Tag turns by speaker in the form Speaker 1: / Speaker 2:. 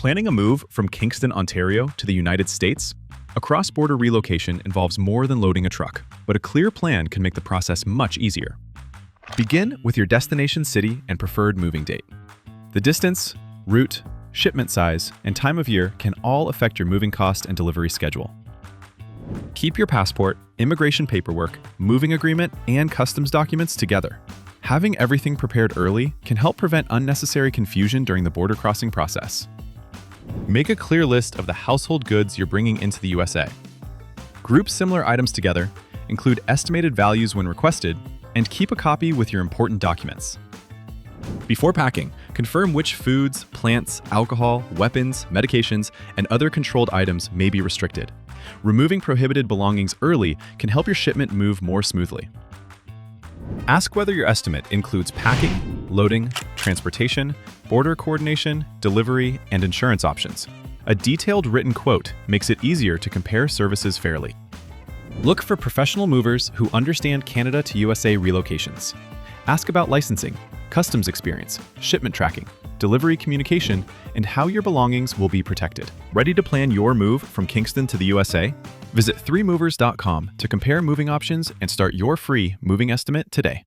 Speaker 1: Planning a move from Kingston, Ontario to the United States? A cross-border relocation involves more than loading a truck, but a clear plan can make the process much easier. Begin with your destination city and preferred moving date. The distance, route, shipment size, and time of year can all affect your moving cost and delivery schedule. Keep your passport, immigration paperwork, moving agreement, and customs documents together. Having everything prepared early can help prevent unnecessary confusion during the border crossing process. Make a clear list of the household goods you're bringing into the USA. Group similar items together, include estimated values when requested, and keep a copy with your important documents. Before packing, confirm which foods, plants, alcohol, weapons, medications, and other controlled items may be restricted. Removing prohibited belongings early can help your shipment move more smoothly. Ask whether your estimate includes packing, loading, transportation, border coordination, delivery, and insurance options. A detailed written quote makes it easier to compare services fairly. Look for professional movers who understand Canada to USA relocations. Ask about licensing, customs experience, shipment tracking, delivery communication, and how your belongings will be protected. Ready to plan your move from Kingston to the USA? Visit 3movers.com to compare moving options and start your free moving estimate today.